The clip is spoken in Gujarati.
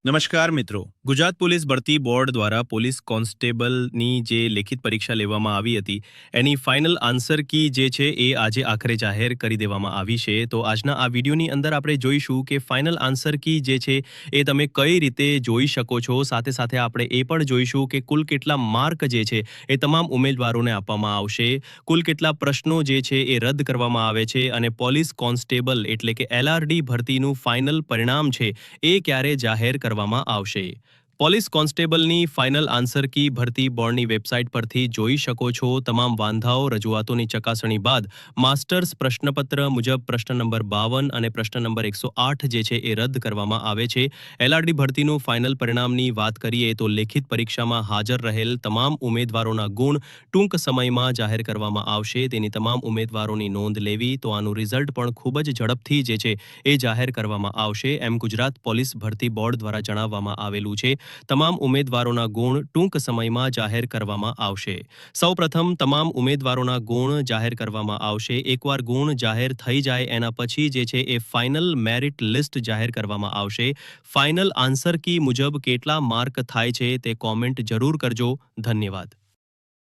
નમસ્કાર મિત્રો. ગુજરાત પોલીસ ભરતી બોર્ડ દ્વારા પોલીસ કોન્સ્ટેબલની જે લેખિત પરીક્ષા લેવામાં આવી હતી એની ફાઇનલ આન્સર કી જે છે એ આજે આખરે જાહેર કરી દેવામાં આવી છે. તો આજના આ વિડીયોની અંદર આપણે જોઈશું કે ફાઇનલ આન્સર કી જે છે એ તમે કઈ રીતે જોઈ શકો છો. સાથે સાથે આપણે એ પણ જોઈશું કે કુલ કેટલા માર્ક જે છે એ તમામ ઉમેદવારોને આપવામાં આવશે, કુલ કેટલા પ્રશ્નો જે છે એ રદ કરવામાં આવે છે અને પોલીસ કોન્સ્ટેબલ એટલે કે LRD ભરતીનું ફાઇનલ પરિણામ છે એ ક્યારે જાહેર કરવામાં આવશે. પોલીસ કોન્સ્ટેબલની ફાઇનલ આન્સર કી ભરતી બોર્ડની વેબસાઇટ પરથી જોઈ શકો છો. તમામ વાંધાઓ રજૂઆતોની ચકાસણી બાદ માસ્ટર્સ પ્રશ્નપત્ર મુજબ પ્રશ્ન નંબર 52 અને પ્રશ્ન નંબર 108 જે છે એ રદ કરવામાં આવે છે. LRD ભરતીનું ફાઇનલ પરિણામની વાત કરીએ તો લેખિત પરીક્ષામાં હાજર રહેલ તમામ ઉમેદવારોના ગુણ ટૂંક સમયમાં જાહેર કરવામાં આવશે. તેની તમામ ઉમેદવારોની નોંધ લેવી. તો આનું રિઝલ્ટ પણ ખૂબ જ ઝડપથી જે છે એ જાહેર કરવામાં આવશે એમ ગુજરાત પોલીસ ભરતી બોર્ડ દ્વારા જણાવવામાં આવેલું છે. તમામ ઉમેદવારોના ગુણ ટૂંક સમયમાં જાહેર કરવામાં આવશે. સૌપ્રથમ તમામ ઉમેદવારોના ગુણ જાહેર કરવામાં આવશે. એકવાર ગુણ જાહેર થઈ જાય એના પછી જે છે એ ફાઇનલ મેરિટ લિસ્ટ જાહેર કરવામાં આવશે. ફાઇનલ આન્સર કી મુજબ કેટલા માર્ક થાય છે તે કોમેન્ટ જરૂર કરજો. ધન્યવાદ.